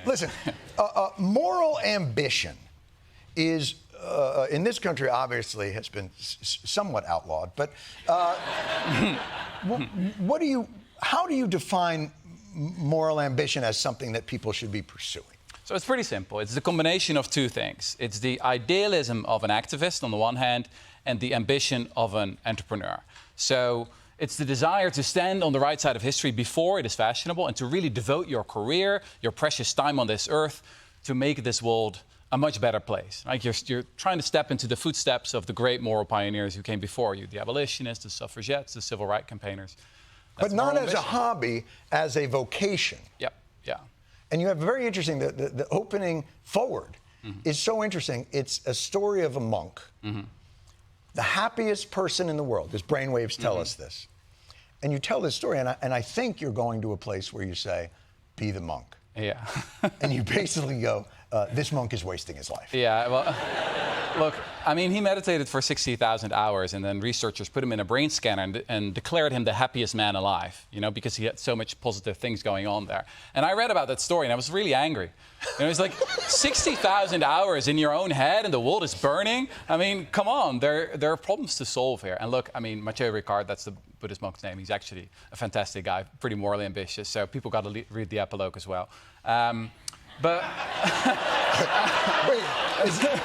Listen, moral ambition is, in this country, obviously, has been somewhat outlawed. But how do you define moral ambition as something that people should be pursuing? So it's pretty simple. It's the combination of two things. It's the idealism of an activist on the one hand and the ambition of an entrepreneur. So it's the desire to stand on the right side of history before it is fashionable and to really devote your career, your precious time on this earth to make this world a much better place. Right? You're trying to step into the footsteps of the great moral pioneers who came before you, the abolitionists, the suffragettes, the civil rights campaigners. That's but not as a hobby, as a vocation. Yep, yeah. And you have very interesting, the opening forward is so interesting. It's a story of a monk, the happiest person in the world. His brainwaves tell us this. And you tell this story, and I think you're going to a place where you say, be the monk. Yeah. And you basically go, this monk is wasting his life. Yeah, well, look, I mean, he meditated for 60,000 hours, and then researchers put him in a brain scanner and declared him the happiest man alive, you know, because he had so much positive things going on there. And I read about that story, and I was really angry. And it was like 60,000 hours in your own head, and the world is burning. I mean, come on, there are problems to solve here. And look, I mean, Matthieu Ricard, that's the Buddhist monk's name. He's actually a fantastic guy, pretty morally ambitious. So people got to read the epilogue as well. But wait,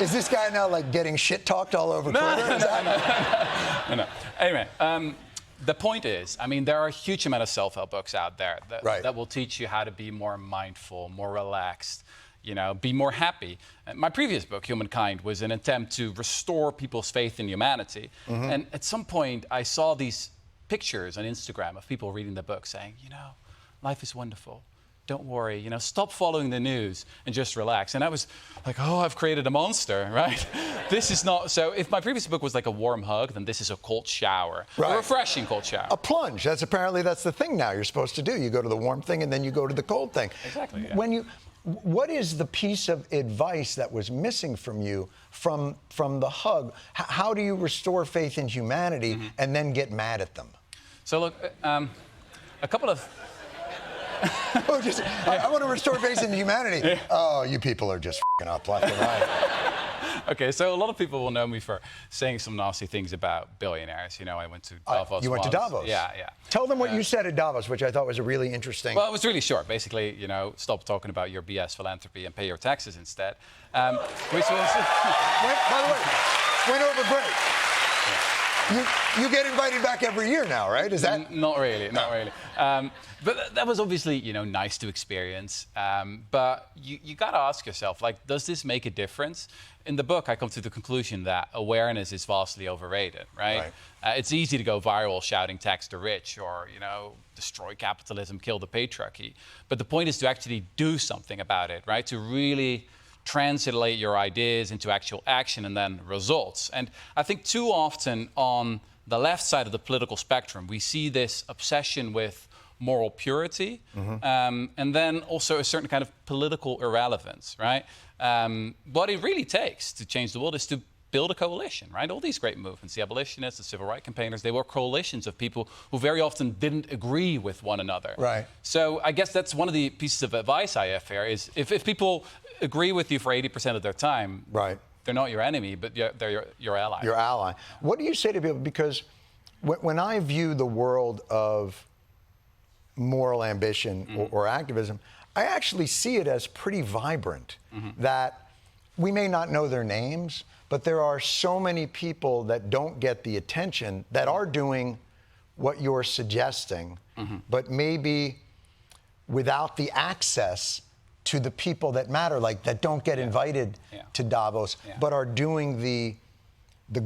is this guy now like getting shit talked all over Twitter? No. Anyway, the point is, I mean, there are a huge amount of self-help books out there that will teach you how to be more mindful, more relaxed, you know, be more happy. My previous book, Humankind, was an attempt to restore people's faith in humanity. And at some point, I saw these pictures on Instagram of people reading the book saying, you know, life is wonderful. Don't worry, you know, stop following the news and just relax. And I was like, oh, I've created a monster, right? This is not, so if my previous book was like a warm hug, then this is a cold shower, a refreshing cold shower. A plunge, that's the thing now you're supposed to do. You go to the warm thing and then you go to the cold thing. Exactly, yeah. What is the piece of advice that was missing from you from the hug? How do you restore faith in humanity and then get mad at them? So look, a couple of... I want to restore faith in humanity. Yeah. Oh, you people are just f***ing up left and right. Okay, so a lot of people will know me for saying some nasty things about billionaires. You know, I went to Davos. You went to Davos? Yeah. Tell them what you said at Davos, which I thought was a really interesting... Well, it was really short. Basically, you know, stop talking about your BS philanthropy and pay your taxes instead. Which was... By the way, went over great. You get invited back every year now, right? Is that... Not really. But that was obviously, you know, nice to experience. But you got to ask yourself, like, does this make a difference? In the book, I come to the conclusion that awareness is vastly overrated, right? It's easy to go viral shouting tax the rich or, you know, destroy capitalism, kill the patriarchy. But the point is to actually do something about it, right? To really translate your ideas into actual action and then results. And I think too often on the left side of the political spectrum, we see this obsession with moral purity and then also a certain kind of political irrelevance, right? What it really takes to change the world is to build a coalition, right? All these great movements, the abolitionists, the civil rights campaigners, they were coalitions of people who very often didn't agree with one another. Right. So I guess that's one of the pieces of advice I have here is if people agree with you for 80% of their time, they're not your enemy, but they're your ally. Your ally. What do you say to people? Because when I view the world of moral ambition or activism, I actually see it as pretty vibrant. That we may not know their names, but there are so many people that don't get the attention that are doing what you're suggesting, but maybe without the access to the people that matter, like that don't get invited to Davos, but are doing the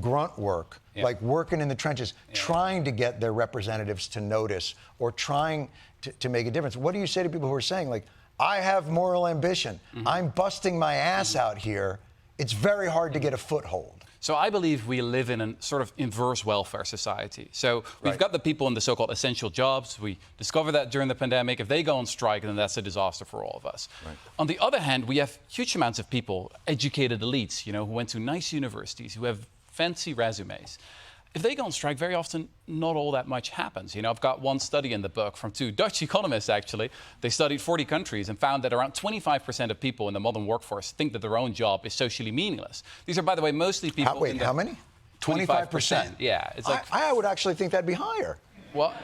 grunt work, like working in the trenches, trying to get their representatives to notice or trying to make a difference. What do you say to people who are saying, like, I have moral ambition, I'm busting my ass out here, it's very hard to get a foothold? So I believe we live in a sort of inverse welfare society. So we've got the people in the so-called essential jobs. We discovered that during the pandemic. If they go on strike, then that's a disaster for all of us. On the other hand, we have huge amounts of people, educated elites, you know, who went to nice universities, who have fancy resumes. if they go on strike, very often not all that much happens. You know, I've got one study in the book from 2 Dutch economists, actually. They studied 40 countries and found that around 25% of people in the modern workforce think that their own job is socially meaningless. These are, by the way, mostly people... Wait, how many? 25%. Yeah. It's like, I would actually think that'd be higher. Well,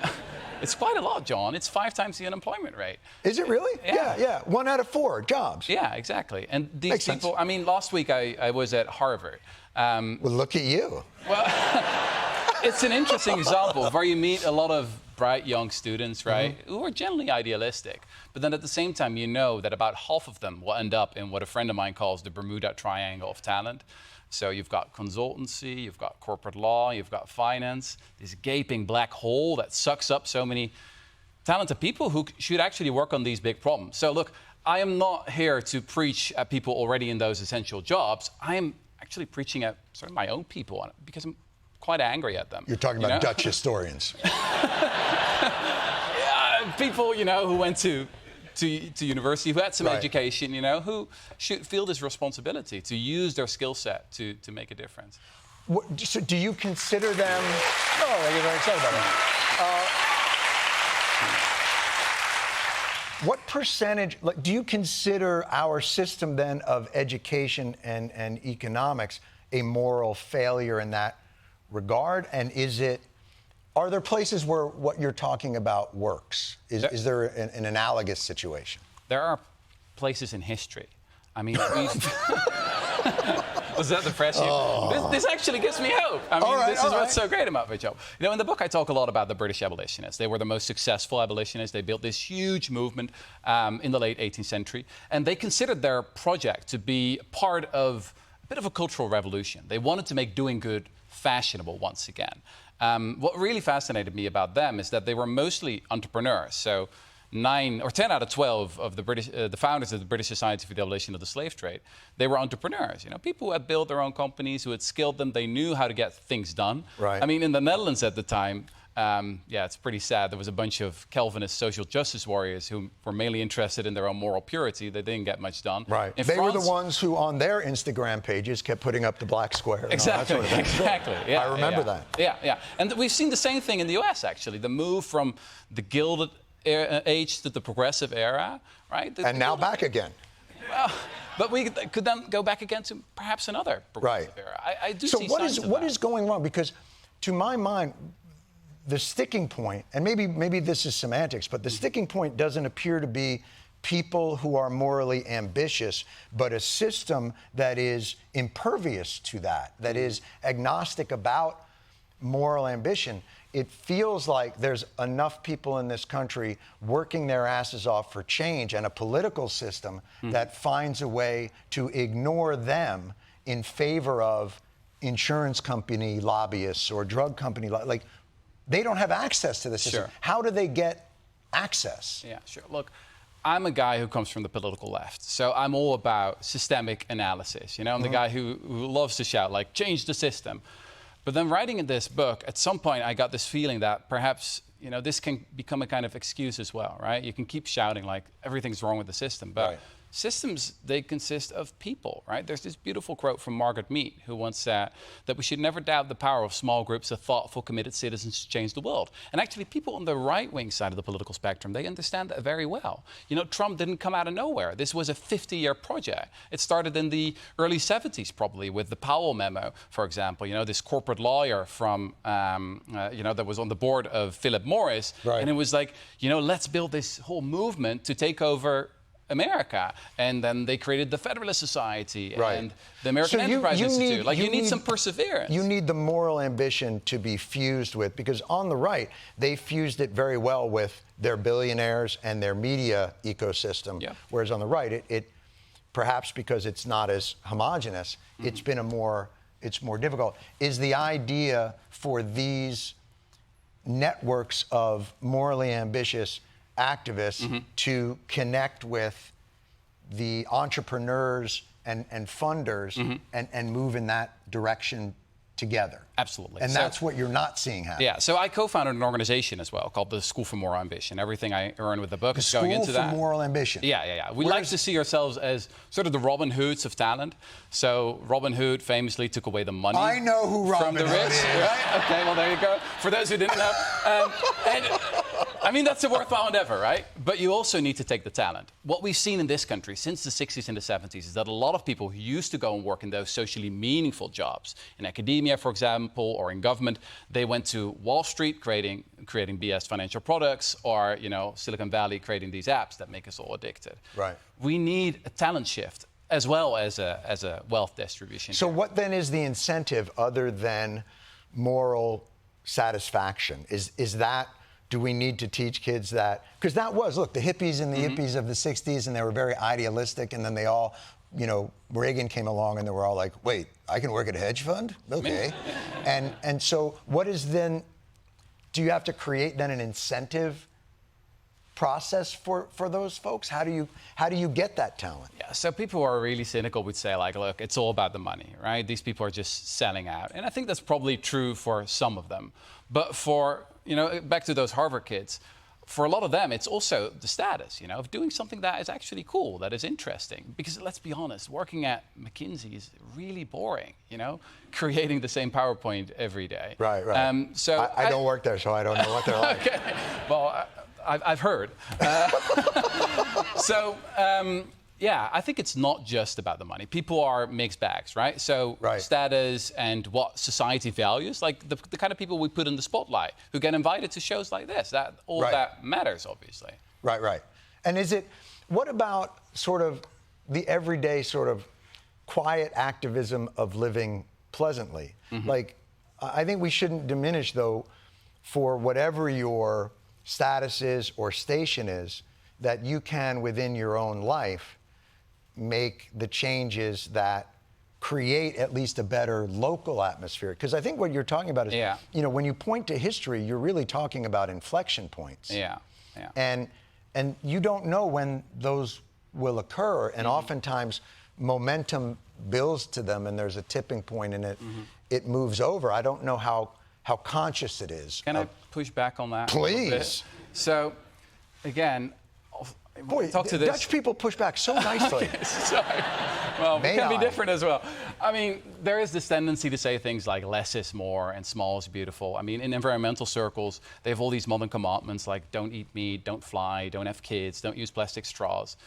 it's quite a lot, John. It's 5 times the unemployment rate. Is it really? Yeah. 1 out of 4 jobs. Yeah, exactly. And these Makes people, sense. I mean, last week I was at Harvard. Well, look at you. Well, it's an interesting example where you meet a lot of bright young students, right, who are generally idealistic. But then at the same time, you know that about half of them will end up in what a friend of mine calls the Bermuda Triangle of talent. So you've got consultancy, you've got corporate law, you've got finance, this gaping black hole that sucks up so many talented people who should actually work on these big problems. So look, I am not here to preach at people already in those essential jobs. I am actually preaching at sort of my own people because I'm quite angry at them. You're talking about Dutch historians. Yeah, people, you know, who went to university, who had some education, you know, who should feel this responsibility to use their skill set to make a difference. So do you consider them... Oh, I get very excited about that. What percentage, like, do you consider our system then of education and economics a moral failure in that regard? And are there places where what you're talking about works? Is there an analogous situation? There are places in history. I mean, was that the press? Oh. This actually gives me hope. I mean, this is what's so great about my job. You know, in the book, I talk a lot about the British abolitionists. They were the most successful abolitionists. They built this huge movement in the late 18th century. And they considered their project to be part of a bit of a cultural revolution. They wanted to make doing good fashionable once again. What really fascinated me about them is that they were mostly entrepreneurs. So 9 or 10 out of 12 of the founders of the British Society for the Abolition of the Slave Trade, they were entrepreneurs. You know, people who had built their own companies, who had skilled them, they knew how to get things done. Right. I mean, in the Netherlands at the time, it's pretty sad. There was a bunch of Calvinist social justice warriors who were mainly interested in their own moral purity. They didn't get much done. Right. They were the ones who, on their Instagram pages, kept putting up the black square. Exactly. That sort of Exactly. Yeah, I remember that. Yeah. And we've seen the same thing in the U.S. actually. The move from the Gilded Age to the Progressive Era, right? And now back again. Well, but we could then go back again to perhaps another progressive era. I do see signs of that. What is going wrong? Because to my mind, the sticking point, and maybe this is semantics, but the sticking point doesn't appear to be people who are morally ambitious, but a system that is impervious to that, that is agnostic about moral ambition. It feels like there's enough people in this country working their asses off for change and a political system that finds a way to ignore them in favor of insurance company lobbyists or drug company, like they don't have access to the system. Sure. How do they get access? Yeah, sure. Look, I'm a guy who comes from the political left, so I'm all about systemic analysis. You know, I'm the guy who loves to shout, like, change the system. But then writing in this book, at some point I got this feeling that perhaps, you know, this can become a kind of excuse as well, right? You can keep shouting like everything's wrong with the system, but systems, they consist of people, right? There's this beautiful quote from Margaret Mead, who once said that we should never doubt the power of small groups of thoughtful, committed citizens to change the world. And actually, people on the right-wing side of the political spectrum, they understand that very well. You know, Trump didn't come out of nowhere. This was a 50-year project. It started in the early 70s, probably, with the Powell memo, for example. You know, this corporate lawyer from, you know, that was on the board of Philip Morris. Right. And it was like, you know, let's build this whole movement to take over America, and then they created the Federalist Society and the American Enterprise Institute. You need some perseverance. You need the moral ambition to be fused with, because on the right, they fused it very well with their billionaires and their media ecosystem. Yeah. Whereas on the right, it perhaps because it's not as homogenous, it's been it's more difficult. Is the idea for these networks of morally ambitious activists to connect with the entrepreneurs and funders and move in that direction together. Absolutely. And So- that's what you're not seeing happen. Yeah, so I co-founded an organization as well called the School for Moral Ambition. Everything I earn with the book is going into School that. for Moral Ambition. Yeah. We like to see ourselves as sort of the Robin Hoods of talent. So Robin Hood famously took away the money I know who from Robin the Hood rich. is. Right? Okay, well, there you go. For those who didn't know. And I mean, that's a worthwhile endeavor, right? But you also need to take the talent. What we've seen in this country since the 60s and the 70s is that a lot of people who used to go and work in those socially meaningful jobs, in academia, for example, or in government, they went to Wall Street creating BS financial products, or Silicon Valley creating these apps that make us all addicted. Right. We need a talent shift as well as a wealth distribution. So here. what then is the incentive other than moral satisfaction? Is that, do we need to teach kids that? Because that was, look, the hippies and the yippies of the 60s, and they were very idealistic, and then they all, Reagan came along and they were all like, wait, I can work at a hedge fund? Okay. And so what is then, do you have to create then an incentive process for those folks? How do you get that talent? Yeah, so people who are really cynical would say, like, look, it's all about the money, right? These people are just selling out. And I think that's probably true for some of them. But for, back to those Harvard kids, for a lot of them, it's also the status, of doing something that is actually cool, that is interesting. Because let's be honest, working at McKinsey is really boring, creating the same PowerPoint every day. Right. So I don't work there, so I don't know what they're like. Okay. Well, I've heard. Yeah, I think it's not just about the money. People are mixed bags, right? So status and what society values, like the kind of people we put in the spotlight who get invited to shows like this, that matters, obviously. Right. And what about sort of the everyday sort of quiet activism of living pleasantly? Mm-hmm. Like, I think we shouldn't diminish, though, for whatever your status is or station is, that you can, within your own life, make the changes that create at least a better local atmosphere. Because I think what you're talking about is, when you point to history, you're really talking about inflection points. Yeah. And you don't know when those will occur, and oftentimes momentum builds to them, and there's a tipping point, and it moves over. I don't know how conscious it is. Can I push back on that? Please. So, again, boy, talk to this. Dutch people push back so nicely. Okay, sorry. Well, we can be different as well. I mean, there is this tendency to say things like less is more and small is beautiful. I mean, in environmental circles, they have all these modern commandments like don't eat meat, don't fly, don't have kids, don't use plastic straws.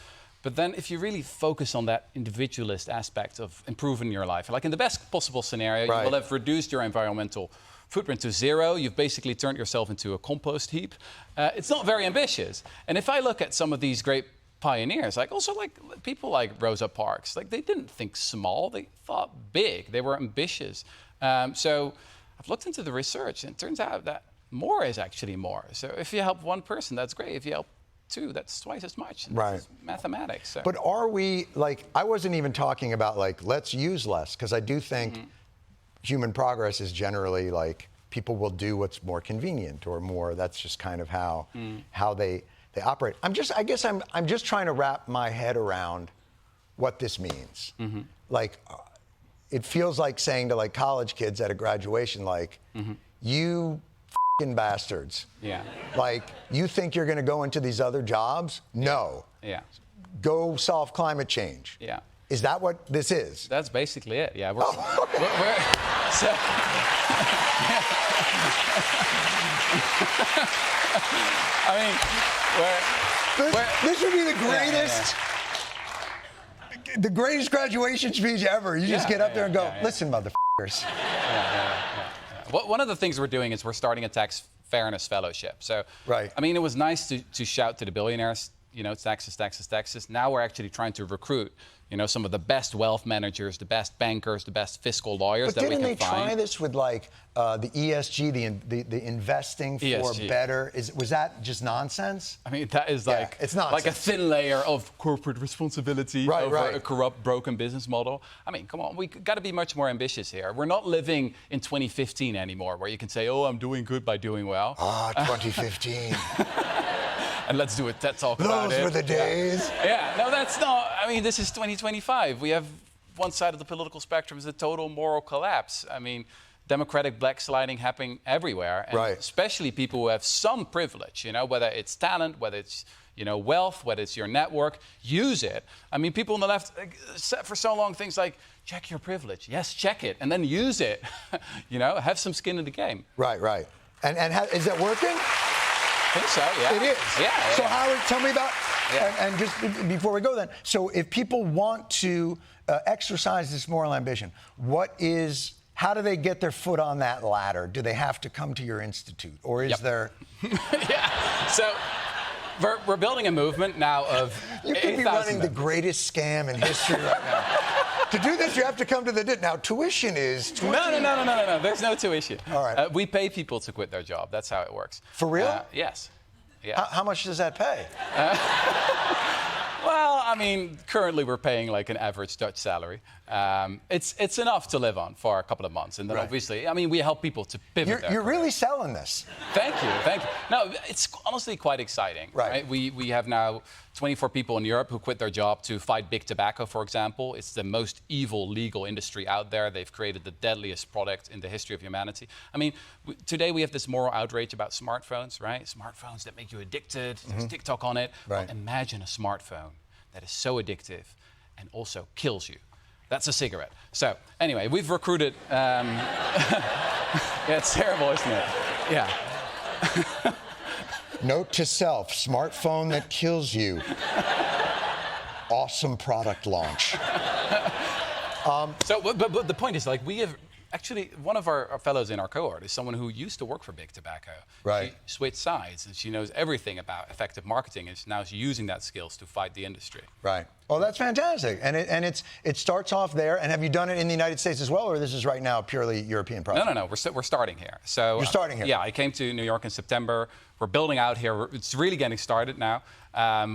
But then if you really focus on that individualist aspect of improving your life, like in the best possible scenario, you will have reduced your environmental footprint to zero. You've basically turned yourself into a compost heap. It's not very ambitious. And if I look at some of these great pioneers, like people like Rosa Parks, like they didn't think small, they thought big, they were ambitious. So I've looked into the research, and it turns out that more is actually more. So if you help one person, that's great. If you help two, that's twice as much. It's mathematics. So. But are we, I wasn't even talking about let's use less, because I do think human progress is generally people will do what's more convenient or more. That's just kind of how they operate. I'm just trying to wrap my head around what this means. It feels like saying to college kids at a graduation, you f***ing bastards. Yeah. You think you're going to go into these other jobs? No. Yeah. Go solve climate change. Yeah. Is that what this is? That's basically it. Yeah. This would be the greatest, the greatest graduation speech ever. You just get up there and go, listen, motherfuckers. One of the things we're doing is we're starting a tax fairness fellowship. So, I mean, it was nice to shout to the billionaires, taxes, taxes, taxes. Now we're actually trying to recruit, some of the best wealth managers, the best bankers, the best fiscal lawyers that we can find. But didn't they try this with the ESG, the investing for ESG. better? Was that just nonsense? I mean, that is it's nonsense. like a thin layer of corporate responsibility over a corrupt, broken business model. I mean, come on, we got to be much more ambitious here. We're not living in 2015 anymore, where you can say, "Oh, I'm doing good by doing well." 2015. And let's do a TED Talk about it. Those were the days. Yeah, no, that's not. I mean, this is 2025. We have one side of the political spectrum is a total moral collapse. I mean, democratic black sliding happening everywhere, and Right. especially people who have some privilege, whether it's talent, whether it's wealth, whether it's your network, use it. I mean, people on the left said for so long things like, check your privilege. Yes, check it, and then use it. Have some skin in the game. Right, right. And is that working? I think so, yeah. It is? Yeah. So Howard, tell me about, Yeah. and just before we go then, so if people want to exercise this moral ambition, how do they get their foot on that ladder? Do they have to come to your institute, or is there? Yeah, so we're building a movement now of You could be 8,000 running the members. greatest scam in history right now. To do this, you have to come to the Now, tuition is... No. There's no tuition. All right. We pay people to quit their job. That's how it works. For real? Yes. Yeah. How much does that pay? Well, I mean, currently we're paying like an average Dutch salary. It's enough to live on for a couple of months. And then Right. obviously, I mean, we help people to pivot their You're career. really selling this. Thank you. No, it's honestly quite exciting. Right. We have now 24 people in Europe who quit their job to fight big tobacco, for example. It's the most evil legal industry out there. They've created the deadliest product in the history of humanity. I mean, today we have this moral outrage about smartphones, right? Smartphones that make you addicted. There's TikTok on it. Right. Well, imagine a smartphone that is so addictive and also kills you. That's a cigarette. So anyway, we've recruited. Yeah, it's terrible, isn't it? Yeah. Note to self, smartphone that kills you. Awesome product launch. But the point is, like, we have actually one of our fellows in our cohort is someone who used to work for big tobacco. Right. She switched sides, and she knows everything about effective marketing, and now she's using that skills to fight the industry. Right. Well, that's fantastic. And it starts off there. And have you done it in the United States as well, or this is right now purely European project? No. We're starting here. So You're starting here? Yeah, I came to New York in September. We're building out here. It's really getting started now.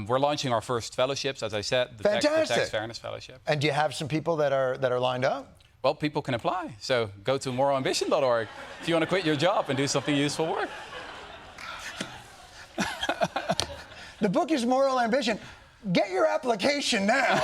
We're launching our first fellowships, as I said, the Tax Fairness Fellowship. And do you have some people that are lined up? Well, people can apply. So go to moralambition.org if you want to quit your job and do something useful work. The book is Moral Ambition. Get your application now.